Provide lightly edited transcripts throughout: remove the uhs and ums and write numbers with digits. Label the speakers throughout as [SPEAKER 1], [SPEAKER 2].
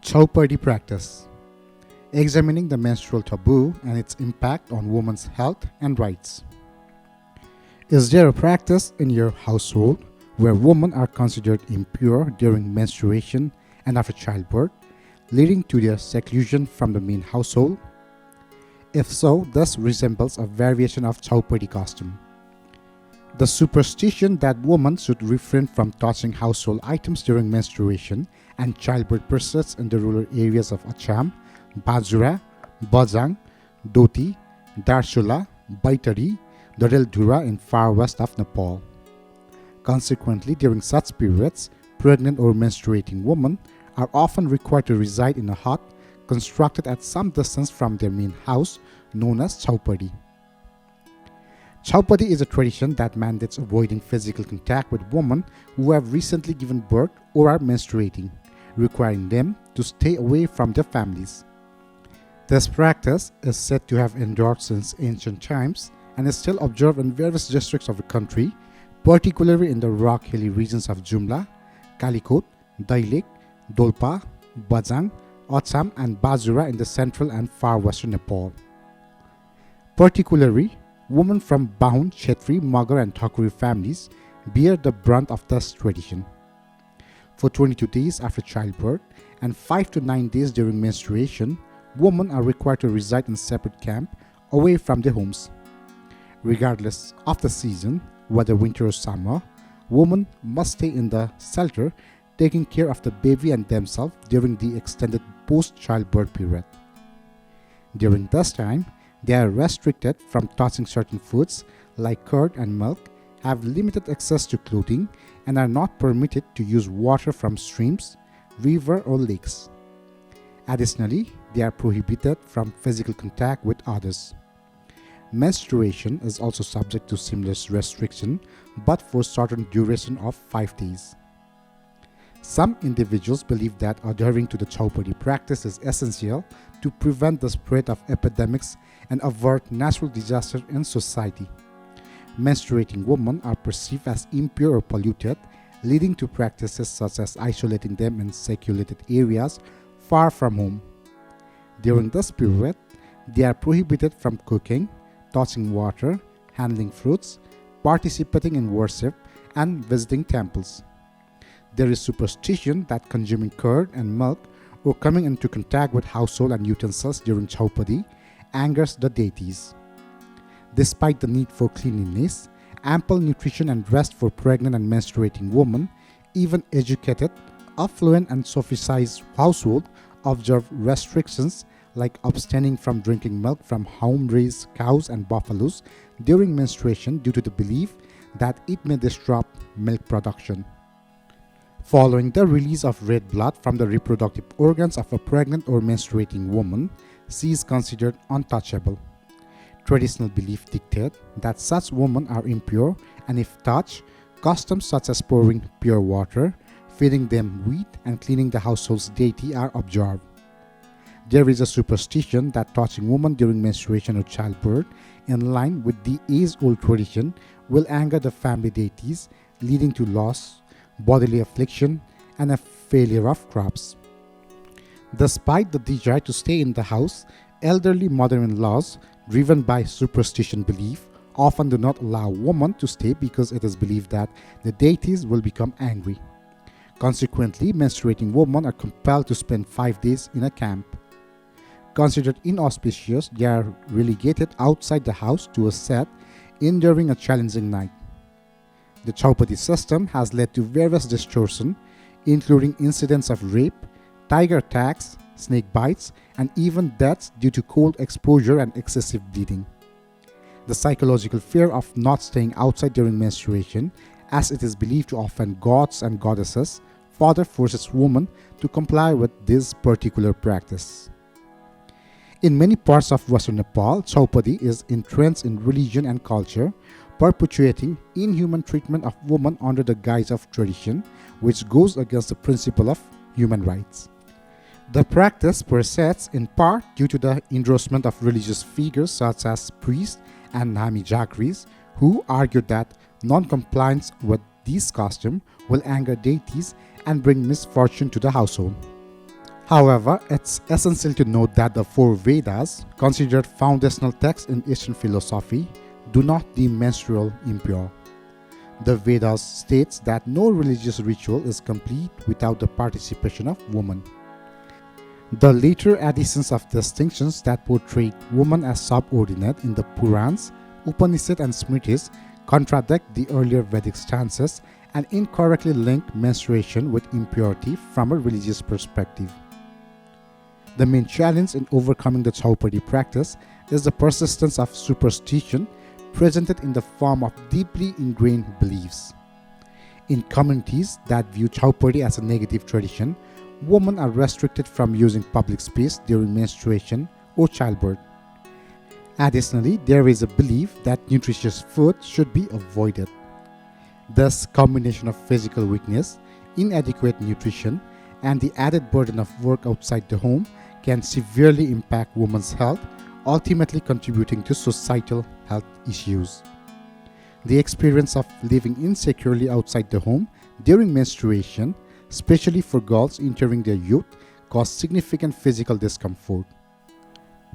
[SPEAKER 1] Chhaupadi practice, examining the menstrual taboo and its impact on women's health and rights. Is there a practice in your household where women are considered impure during menstruation and after childbirth, leading to their seclusion from the main household? If so, this resembles a variation of Chhaupadi custom. The superstition that women should refrain from touching household items during menstruation and childbirth persists in the rural areas of Acham, Bajura, Bajang, Doti, Darchula, Baitari, Dareldura in far west of Nepal. Consequently, during such periods, pregnant or menstruating women are often required to reside in a hut constructed at some distance from their main house, known as Chhaupadi. Chhaupadi is a tradition that mandates avoiding physical contact with women who have recently given birth or are menstruating, requiring them to stay away from their families. This practice is said to have endured since ancient times and is still observed in various districts of the country, particularly in the rock-hilly regions of Jumla, Kalikot, Dailek, Dolpa, Bajang, Acham and Bajura in the central and far western Nepal. Particularly, women from Bahun, Chetri, Magar and Thakuri families bear the brunt of this tradition. For 22 days after childbirth and 5 to 9 days during menstruation, women are required to reside in separate camp away from their homes. Regardless of the season, whether winter or summer, women must stay in the shelter taking care of the baby and themselves during the extended post-childbirth period. During this time, they are restricted from touching certain foods like curd and milk, have limited access to clothing, and are not permitted to use water from streams, river or lakes. Additionally, they are prohibited from physical contact with others. Menstruation is also subject to similar restriction, but for certain duration of 5 days. Some individuals believe that adhering to the Chhaupadi practice is essential to prevent the spread of epidemics and avert natural disasters in society. Menstruating women are perceived as impure or polluted, leading to practices such as isolating them in secluded areas far from home. During this period, they are prohibited from cooking, touching water, handling fruits, participating in worship, and visiting temples. There is superstition that consuming curd and milk or coming into contact with household and utensils during Chhaupadi angers the deities. Despite the need for cleanliness, ample nutrition and rest for pregnant and menstruating women, even educated, affluent and sophisticated households observe restrictions like abstaining from drinking milk from home-raised cows and buffaloes during menstruation due to the belief that it may disrupt milk production. Following the release of red blood from the reproductive organs of a pregnant or menstruating woman, she is considered untouchable. Traditional belief dictate that such women are impure, and if touched, customs such as pouring pure water, feeding them wheat, and cleaning the household's deity are observed. There is a superstition that touching women during menstruation or childbirth, in line with the age-old tradition, will anger the family deities, leading to loss, bodily affliction, and a failure of crops. Despite the desire to stay in the house, elderly mother-in-laws, driven by superstition belief, often do not allow women to stay because it is believed that the deities will become angry. Consequently, menstruating women are compelled to spend 5 days in a camp. Considered inauspicious, they are relegated outside the house to a shed, enduring a challenging night. The Chhaupadi system has led to various distortions, including incidents of rape, tiger attacks, snake bites, and even deaths due to cold exposure and excessive bleeding. The psychological fear of not staying outside during menstruation, as it is believed to offend gods and goddesses, further forces women to comply with this particular practice. In many parts of Western Nepal, Chhaupadi is entrenched in religion and culture, perpetuating inhuman treatment of women under the guise of tradition, which goes against the principle of human rights. The practice persists in part due to the endorsement of religious figures such as priests and Nami Jagris, who argue that non-compliance with these customs will anger deities and bring misfortune to the household. However, it's essential to note that the four Vedas, considered foundational texts in Eastern philosophy, do not deem menstrual impure. The Vedas states that no religious ritual is complete without the participation of woman. The later additions of distinctions that portray woman as subordinate in the Purans, Upanishads and Smritis contradict the earlier Vedic stances and incorrectly link menstruation with impurity from a religious perspective. The main challenge in overcoming the Chhaupadi practice is the persistence of superstition presented in the form of deeply ingrained beliefs. In communities that view Chhaupadi as a negative tradition, women are restricted from using public space during menstruation or childbirth. Additionally, there is a belief that nutritious food should be avoided. This combination of physical weakness, inadequate nutrition, and the added burden of work outside the home can severely impact women's health, ultimately contributing to societal health issues. The experience of living insecurely outside the home during menstruation, especially for girls entering their youth, cause significant physical discomfort.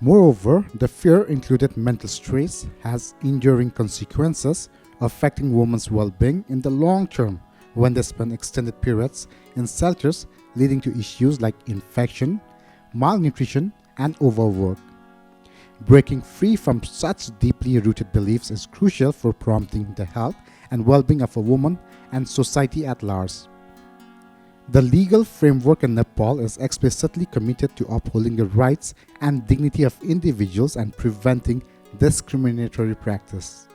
[SPEAKER 1] Moreover, the fear included mental stress has enduring consequences affecting women's well-being in the long term when they spend extended periods in shelters, leading to issues like infection, malnutrition, and overwork. Breaking free from such deeply rooted beliefs is crucial for promoting the health and well-being of a woman and society at large. The legal framework in Nepal is explicitly committed to upholding the rights and dignity of individuals and preventing discriminatory practice.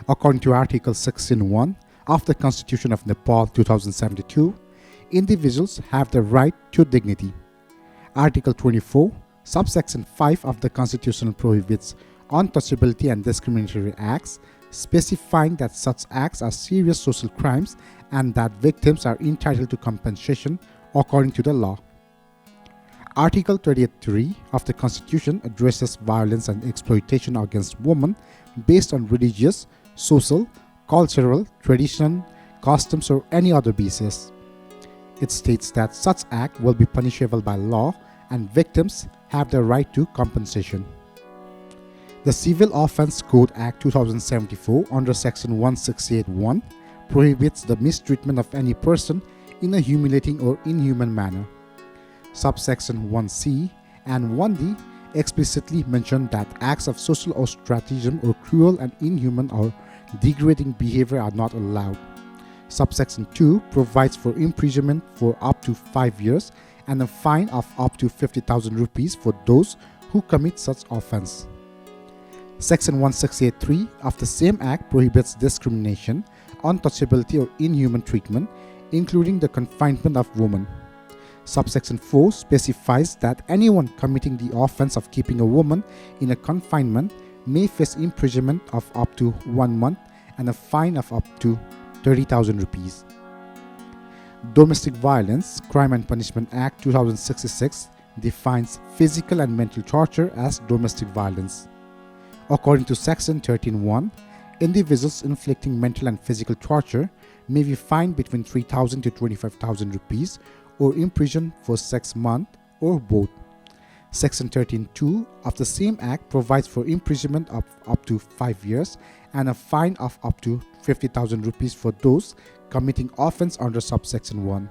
[SPEAKER 1] According to Article 16.1 of the Constitution of Nepal 2072, individuals have the right to dignity. Article 24, subsection 5 of the Constitution prohibits untouchability and discriminatory acts, specifying that such acts are serious social crimes and that victims are entitled to compensation according to the law. Article 38.3 of the Constitution addresses violence and exploitation against women based on religious, social, cultural, tradition, customs, or any other basis. It states that such act will be punishable by law and victims have the right to compensation. The Civil Offence Code Act 2074 under Section 168(1) prohibits the mistreatment of any person in a humiliating or inhuman manner. Subsection 1C and 1D explicitly mention that acts of social ostracism or cruel and inhuman or degrading behavior are not allowed. Subsection 2 provides for imprisonment for up to 5 years and a fine of up to 50,000 rupees for those who commit such offense. Section 168(3) of the same Act prohibits discrimination, untouchability or inhuman treatment, including the confinement of women. Subsection 4 specifies that anyone committing the offense of keeping a woman in a confinement may face imprisonment of up to 1 month and a fine of up to 30,000 rupees. Domestic Violence, Crime and Punishment Act 2066 defines physical and mental torture as domestic violence. According to Section 13(1), individuals inflicting mental and physical torture may be fined between 3,000 to 25,000 rupees or imprisoned for 6 months or both. Section 13(2) of the same Act provides for imprisonment of up to 5 years and a fine of up to 50,000 rupees for those committing offense under subsection 1.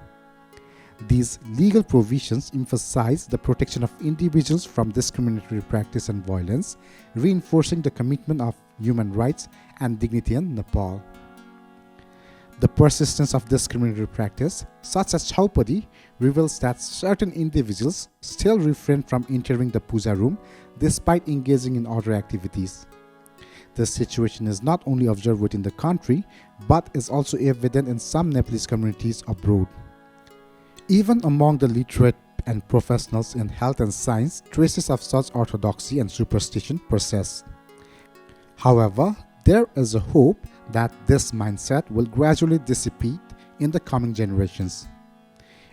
[SPEAKER 1] These legal provisions emphasize the protection of individuals from discriminatory practice and violence, reinforcing the commitment of human rights and dignity in Nepal. The persistence of discriminatory practice, such as Chhaupadi, reveals that certain individuals still refrain from entering the puja room despite engaging in other activities. This situation is not only observed within the country, but is also evident in some Nepalese communities abroad. Even among the literate and professionals in health and science, traces of such orthodoxy and superstition persist. However, there is a hope that this mindset will gradually dissipate in the coming generations.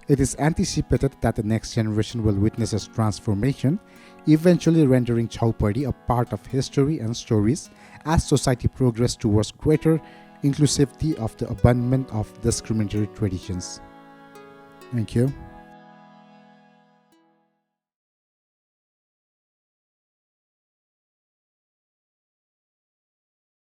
[SPEAKER 1] It is anticipated that the next generation will witness a transformation, eventually rendering Chhaupadi a part of history and stories as society progresses towards greater inclusivity of the abandonment of discriminatory traditions. Thank you.